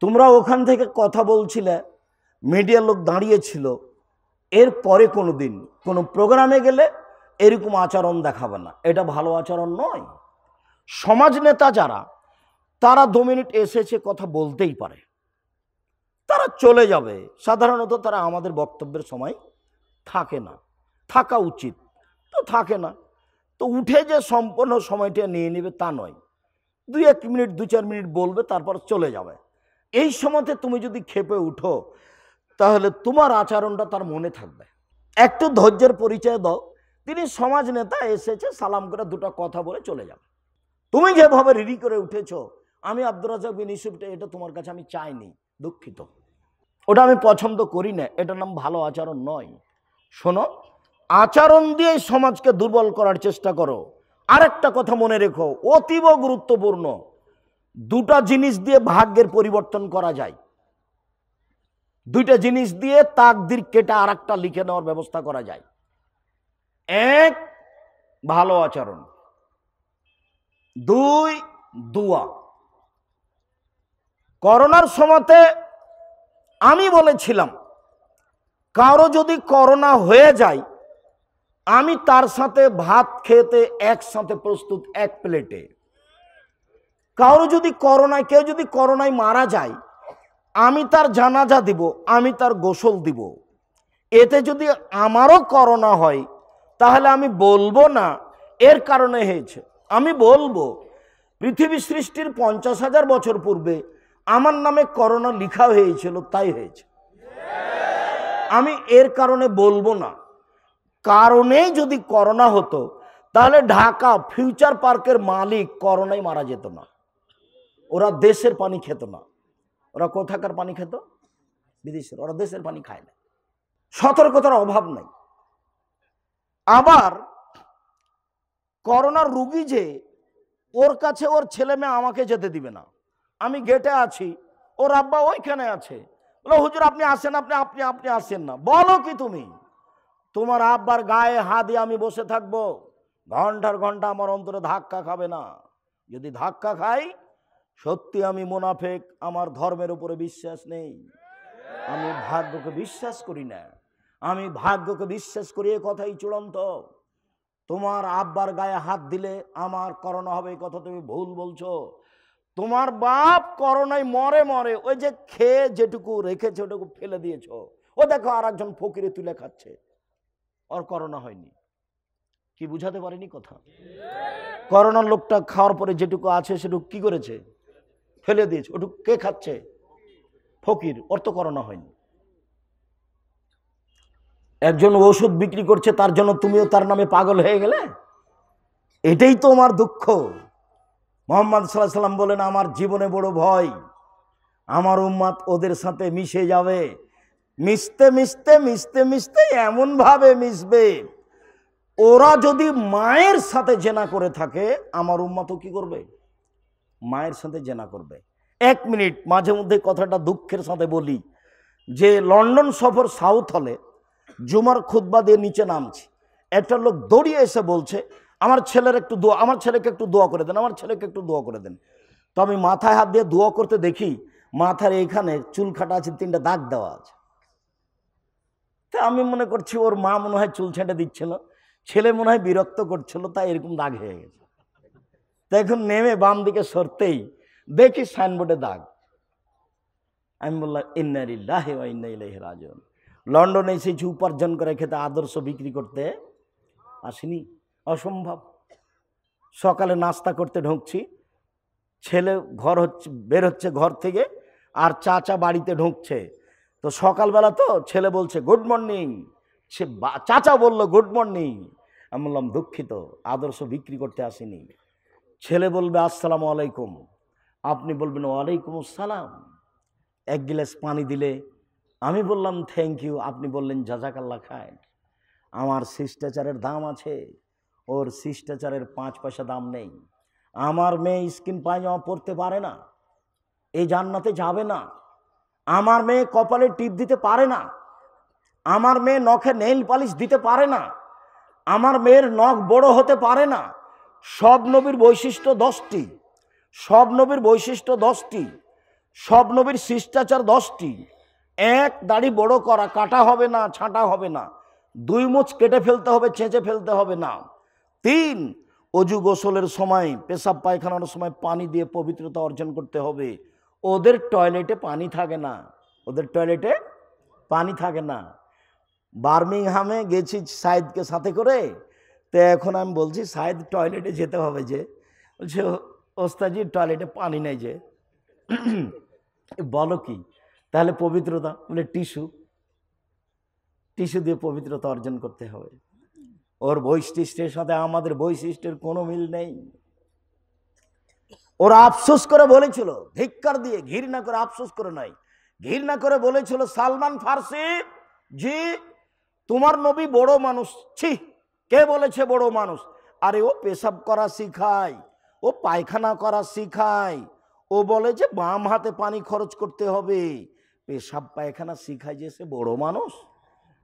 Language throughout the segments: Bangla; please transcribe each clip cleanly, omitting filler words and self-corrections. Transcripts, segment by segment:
তোমরা ওখান থেকে কথা বলছিলে, মিডিয়ার লোক দাঁড়িয়েছিল, এর পরে কোনো দিন কোনো প্রোগ্রামে গেলে এরকম আচরণ দেখাবে না, এটা ভালো আচরণ নয়। সমাজ নেতা যারা, তারা 2 মিনিট এসেছে কথা বলতেই পারে, তারা চলে যাবে। সাধারণত তারা আমাদের বক্তব্যের সময় থাকে না, থাকা উচিত তো থাকে না, তো উঠে যে সম্পূর্ণ সময়টা নিয়ে নেবে তা নয়, 2-1 মিনিট 2-4 মিনিট বলবে, তারপর চলে যাবে। এই সময়তে তুমি যদি ক্ষেপে উঠো তাহলে তোমার আচরণটা তার মনে থাকবে। একটু ধৈর্যের পরিচয় দাও, তিনি সমাজ নেতা এসেছে, সালাম করে 2টা কথা বলে চলে যাবে। তুমি যেভাবে রিডি করে উঠেছো, আমি আব্দুর রাজ্জাক বিন ইউসুফ, এটা তোমার কাছে আমি চাইনি, দুঃখিত, ওটা আমি পছন্দ করি না, এটার নাম ভালো আচরণ নয়। শোনো, আচরণ দিয়ে সমাজকে দুর্বল করার চেষ্টা করো। আরেকটা কথা মনে রেখো, অতীব গুরুত্বপূর্ণ, 2টা জিনিস দিয়ে ভাগ্যের পরিবর্তন করা যায়। 2টা জিনিস দিয়ে তাকদির কেটে আরেকটা লিখে নেওয়ার ব্যবস্থা করা যায়। 1, ভালো আচরণ, 2, দোয়া। করোনার সময়তে আমি বলেছিলাম, কারো যদি করোনা হয়ে যায়, আমি তার সাথে ভাত খেতে একসাথে প্রস্তুত, 1 প্লেটে। কারো যদি করোনায়, কেউ যদি করোনায় মারা যায়, আমি তার জানাজা দিব, আমি তার গোসল দিব। এতে যদি আমারও করোনা হয়, তাহলে আমি বলবো না এর কারণে হয়েছে, আমি বলবো পৃথিবী সৃষ্টির 50,000 বছর পূর্বে আমার নামে করোনা লিখা হয়েছিল, তাই হয়েছে। আমি এর কারণে বলবো না। কারণেই যদি করোনা হতো, তাহলে ঢাকা ফিউচার পার্কের মালিক করোনায় মারা যেত না। ওরা দেশের পানি খেত না। ওরা কোথাকার পানি খেত? বিদেশের। ওরা দেশের পানি খায় না। সতর্কতার অভাব নাই। আবার করোনার রুগী যে, ওর কাছে ওর ছেলে মেয়ে আমাকে যেতে দিবে না। আমি গেটে আছি, ওর আব্বা ওইখানে আছে, বলো হুজুর আপনি আসেন, আপনি আসেন না। বলো কি তুমি? তোমার আব্বার গায়ে হাত দিয়ে আমি বসে থাকবো? ঘন্টার ঘন্টা আমার অন্তরে ধাক্কা খাবে না? যদি ধাক্কা খাই, সত্যি আমি মুনাফেক, আমার ধর্মের উপরে বিশ্বাস নেই, আমি ভাগ্যকে বিশ্বাস করি না। আমি ভাগ্যকে বিশ্বাস করি, এ কথাই চূড়ান্ত। তোমার আব্বার গায়ে হাত দিলে আমার করোনা হবে, এই কথা তুমি ভুল বলছো। তোমার বাপ করোনায় মরে মরে, ওই যে খেয়ে যেটুকু রেখেছে ওটুকু ফেলে দিয়েছো। ও দেখো আর একজন ফকিরে তুলে খাচ্ছে, ওর করোনা হয়নি। কি বুঝাতে পারিনি কথা? করোনার লোকটা খাওয়ার পরে যেটুকু আছে সেটুকু কি করেছে? ফেলে দিয়েছে। ওটুকু কে খাচ্ছে? ফকির, ওর তো করোনা হয়নি। একজন ওষুধ বিক্রি করছে, তার জন্য তুমিও তার নামে পাগল হয়ে গেলে? এটাই তো আমার দুঃখ। মুহাম্মদ সাল্লাল্লাহু আলাইহি ওয়াসাল্লাম বলেন, আমার জীবনে বড় ভয়, আমার উম্মত ওদের সাথে মিশে যাবে। মিশতে মিশতে মিশতে মিশতে এমন ভাবে মিশবে, ওরা যদি মায়ের সাথে জেনা করে থাকে, আমার উম্মতও কি করবে? মায়ের সাথে জেনা করবে। 1 মিনিট মাঝে মধ্যে কথাটা দুঃখের সাথে বলি, যে লন্ডন সফর সাউথ হলে জুমার খুতবা দিয়ে নিচে নামছি, একটা লোক দৌড়িয়ে এসে বলছে, আমার ছেলেকে একটু দোয়া করে দেন, আমার ছেলেকে একটু দোয়া করে দেন। তো আমি মাথায় হাত দিয়ে দোয়া করতে দেখি মাথার এইখানে চুল কাটা আছে, 3টা দাগ দেওয়া আছে। তা আমি মনে করছি ওর মা মনে হয় চুল ছেঁটে দিচ্ছিল, ছেলে মনে হয় বিরক্ত করছিল, তাই এরকম দাগ হয়ে গেছে। তা এখন নেমে বাম দিকে সরতেই দেখি সাইনবোর্ডে দাগ। আমি বললাম ইন্না লিল্লাহি ওয়া ইন্না ইলাইহি রাজিউন। লন্ডনে এসেছি উপার্জন করে খেতে, আদর্শ বিক্রি করতে আসিনি, অসম্ভব। সকালে নাস্তা করতে ঢুকছি, ছেলে বের হচ্ছে ঘর থেকে, আর চাচা বাড়িতে ঢুকছে। তো সকালবেলা তো ছেলে বলছে গুড মর্নিং, চাচা বলল গুড মর্নিং। আমি বললাম দুঃখিত, আদর্শ বিক্রি করতে আসিনি। ছেলে বলবে আসসালামু আলাইকুম, আপনি বলবেন ওয়ালাইকুম আসসালাম। 1 গ্লাস পানি দিলে আমি বললাম থ্যাংক ইউ, আপনি বললেন জাযাকাল্লাহ খায়ের। আমার শিষ্টাচারের দাম আছে, ওর শিষ্টাচারের 5 পয়সা দাম নেই। আমার মেয়ে স্কিন পায়জামা পরতে পারে না, এই জান্নাতে যাবে না। আমার মেয়ে কপালে টিপ দিতে পারে না, আমার মেয়ে নখে নেইল পালিশ দিতে পারে না, আমার মেয়ের নখ বড় হতে পারে না। সব নবীর বৈশিষ্ট্য 10টি, সব নবীর বৈশিষ্ট্য 10টি। সব নবীর শিষ্টাচার 10টি। 1, দাড়ি বড় করা, কাটা হবে না, ছাঁটা হবে না। 2, মুছ কেটে ফেলতে হবে, চেঁচে ফেলতে হবে না। 3, অজু গোসলের সময়, পেশাব পায়খানার সময় পানি দিয়ে পবিত্রতা অর্জন করতে হবে। ওদের টয়লেটে পানি থাকে না, ওদের টয়লেটে পানি থাকে না। বার্মিংহামে গেছি সাইদকে সাথে করে, তো এখন আমি বলছি সাইদ টয়লেটে যেতে হবে, যে বলছে ওস্তাজি টয়লেটে পানি নেই যে। বলো কি? তাহলে পবিত্রতা, বলে টিস্যু দিয়ে পবিত্রতা অর্জন করতে হবে। ওর বৈশিষ্ট্যের সাথে আমাদের বৈশিষ্ট্যের কোনো মিল নেই। ওরা আফসোস করে বলেছিল, ধিক্কার দিয়ে, ঘৃণা করে, আফসোস করে নয়, ঘৃণা করে বলেছিল, সালমান ফার্সি জি তোমার নবী বড় মানুষ। ছি, কে বলেছে বড় মানুষ? আরে ও পেশাব করা শিখায়, ও পায়খানা করা শিখায়, ও বলে যে বাম হাতে পানি খরচ করতে হবে, পেশাব পায়খানা শিখায় যে সে বড় মানুষ?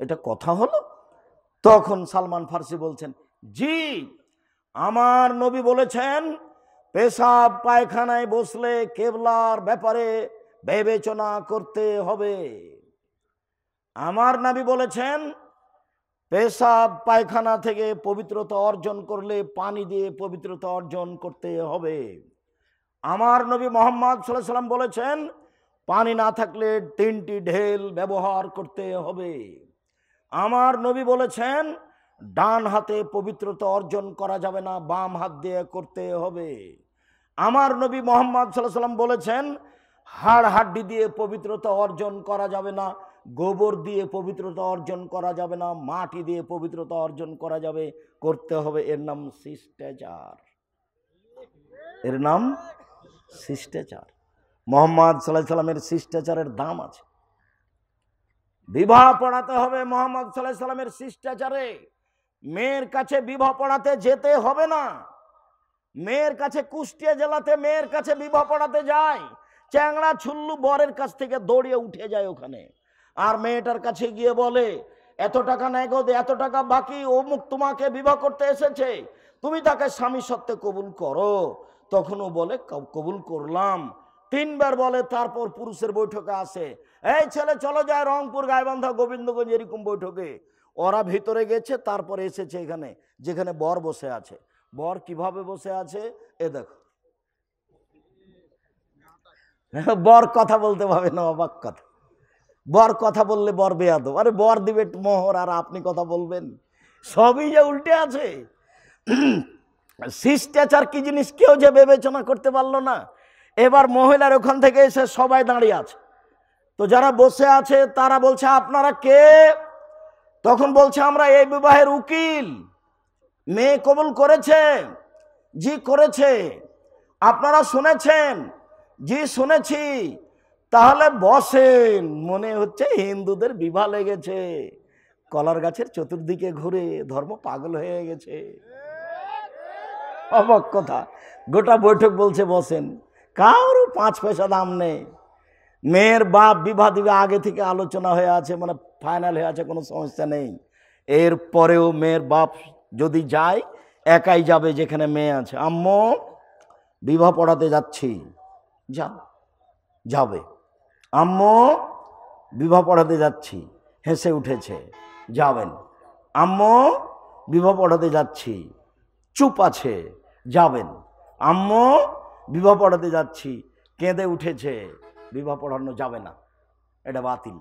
এটা কথা হলো? তখন সালমান ফার্সি বলছেন, জি আমার নবী বলেছেন পেশাব পায়খানায় বসলে কেবলার ব্যাপারে বিবেচনা করতে হবে। আমার নবী বলেছেন পেশাব পায়খানা থেকে পবিত্রতা অর্জন করলে পানি দিয়ে পবিত্রতা অর্জন করতে হবে। আমার নবী মোহাম্মদ সাল্লাল্লাহু আলাইহি ওয়াসাল্লাম বলেছেন পানি না থাকলে 3টি ঢেল ব্যবহার করতে হবে। আমার নবী বলেছেন ডান হাতে পবিত্রতা অর্জন করা যাবে না, বাম হাত দিয়ে করতে হবে। আমার নবী মোহাম্মদ সাল্লাল্লাহু আলাইহি ওয়াসাল্লাম বলেছেন হাড় হাড্ডি দিয়ে পবিত্রতা অর্জন করা যাবে না, গোবর দিয়ে পবিত্রতা অর্জন করা যাবে না, মাটি দিয়ে পবিত্রতা অর্জন করা যাবে, করতে হবে। এর নাম শিষ্টাচার, এর নাম শিষ্টাচার। মোহাম্মদ সাল্লাল্লাহু আলাইহি ওয়াসাল্লামের শিষ্টাচারের দাম আছে। বিবাহ পড়াতে হবে মোহাম্মদ সাল্লাল্লাহু আলাইহি ওয়াসাল্লামের শিষ্টাচারে। মেয়ের কাছে বিবাহ পড়াতে যেতে হবে না। মেয়ের কাছে, কুষ্টিয়া জেলাতে মেয়ের কাছে বিবাহ পড়াতে যায়, চ্যাংড়া ছুল্লু বরের কাছ থেকে দৌড়িয়ে উঠে যায় ওখানে, আর মেয়েটার কাছে গিয়ে বলে এত টাকা নগদ, এত টাকা বাকি, অমুক তোমাকে বিবাহ করতে এসেছে, তুমি তাকে স্বামী সত্ত্বে কবুল করো। তখনও বলে কবুল করলাম। 3 বার বলে, তারপর পুরুষের বৈঠকে আসে, এই ছেলে চলো যায় রংপুর, গাইবান্ধা, গোবিন্দগঞ্জ, এরকম বৈঠকে। ওরা ভিতরে গেছে, তারপরে এসেছে এখানে, যেখানে বর বসে আছে। বর কিভাবে বসে আছে এ দেখো। বর কথা বলতে পারবে না, অবাক কথা। বর কথা বললে বর বেয়াদব। আরে বর দিবে মোহর আর আপনি কথা বলবেন, সবই যে উল্টে আছে। শিষ্টাচার কি জিনিস কেউ যে বিবেচনা করতে পারলো না। এবার মহিলার ওখান থেকে এসে সবাই দাঁড়িয়ে আছে, তো যারা বসে আছে তারা বলছে আপনারা কে? তখন বলছে আমরা এই বিবাহের উকিল। মেয়ে কবুল করেছে? জি করেছে। আপনারা শুনেছেন? জি শুনেছি। তাহলে বসেন। মনে হচ্ছে হিন্দুদের বিবাহ লেগেছে, কলার গাছের চতুর্দিকে ঘুরে ধর্ম পাগল হয়ে গেছে। অবাক কথা, গোটা বৈঠক বলছে বসেন, কারো 5 পয়সা দাম নেই। মেয়ের বাপ বিবাহ দিবে, আগে থেকে আলোচনা হয়ে আছে, মানে ফাইনাল হয়ে আছে, কোনো সমস্যা নেই। এরপরেও মেয়ের বাপ যদি যায়, একাই যাবে যেখানে মেয়ে আছে। আম্মু বিবাহ পড়াতে যাচ্ছি, যাবে। আম্মু বিবাহ পড়াতে যাচ্ছি, হেসে উঠেছে, যাবেন। আম্মু বিবাহ পড়াতে যাচ্ছি, চুপ আছে, যাবেন। আম্মু বিবাহ পড়াতে যাচ্ছি, কেঁদে উঠেছে, বিবাহ পড়ানো যাবে না, এটা বাতিল।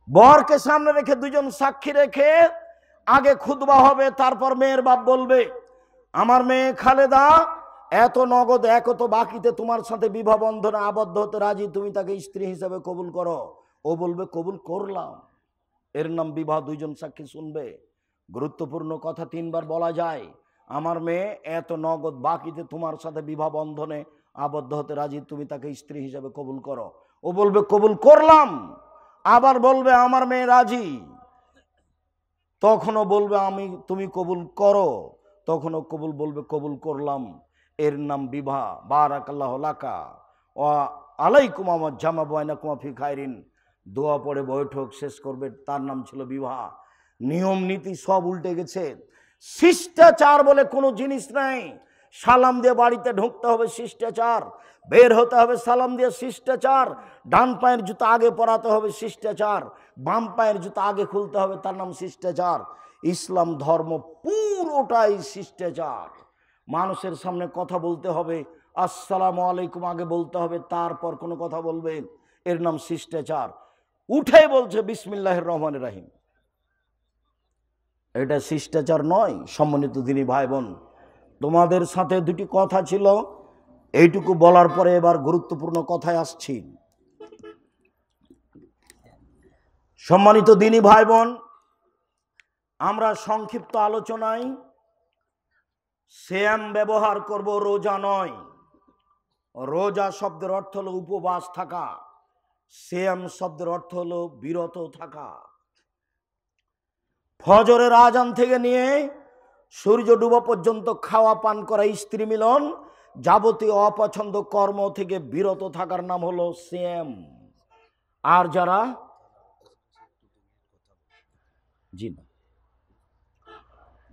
বরকে সামনে রেখে, 2 জন সাক্ষী রেখে আগে খুতবা হবে, তারপর মেয়ের বাপ বলবে আমার মেয়ে খালেদা এত নগদ এত বাকিতে তোমার সাথে বিবাহ বন্ধনে আবদ্ধ হতে রাজি, তুমি তাকে স্ত্রী হিসেবে কবুল করো। ও বলবে কবুল করলাম, এর নাম বিবাহ। 2 জন সাক্ষী শুনবে। গুরুত্বপূর্ণ কথা 3 বার বলা যায়, আমার মেয়ে এত নগদ বাকিতে তোমার সাথে বিবাহ বন্ধনে আবদ্ধ হতে রাজি, তুমি তাকে স্ত্রী হিসেবে কবুল করো। ও বলবে কবুল করলাম, আবার বলবে আমার মেয়ে রাজি, তখনও বলবে তুমি কবুল করো, তখনও কবুল বলবে কবুল করলাম, এর নাম বিবাহ। বারাকাল্লাহু লাকা ওয়া আলাইকুম ওয়া জামা বাইনাকুমা ফি খায়রিন, দোয়া পড়ে বৈঠক শেষ করবে, তার নাম ছিল বিবাহ। নিয়ম নীতি সব উল্টে গেছে। শিষ্টাচার বলে কোনো জিনিস নাই। সালাম দিয়ে বাড়িতে ঢুকতে হবে শিষ্টাচার, বের হতে হবে সালাম দিয়ে শিষ্টাচার, ডান পায়ের জুতো আগে পরাতে হবে শিষ্টাচার, বাম পায়ের জুতো আগে খুলতে হবে, তার নাম শিষ্টাচার। ইসলাম ধর্ম পুরোটাই শিষ্টাচার। মানুষের সামনে কথা বলতে হবে, আসসালামু আলাইকুম আগে বলতে হবে, তারপর কোনো কথা বলবেন, এর নাম শিষ্টাচার। উঠে বলছে বিসমিল্লাহির রহমানির রহিম, এটা শিষ্টাচার নয়। সম্মানিত দিনী ভাই বোন, তোমাদের সাথে দুটি কথা ছিল, এইটুকু বলার পরে এবার গুরুত্বপূর্ণ কথায় আসছি। সম্মানিত দিনী ভাই বোন, আমরা সংক্ষিপ্ত আলোচনায় সিয়াম ব্যবহার করব, রোজা নয়। রোজা শব্দের অর্থ হলো উপবাস থাকা, সিয়াম শব্দের অর্থ হলো বিরত থাকা। ফজরের আজান থেকে নিয়ে সূর্য ডুবা পর্যন্ত খাওয়া পান করা, স্ত্রী মিলন, যাবতীয় অপছন্দ কর্ম থেকে বিরত থাকার নাম হলো সিয়াম। আর যারা জি না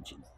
জি না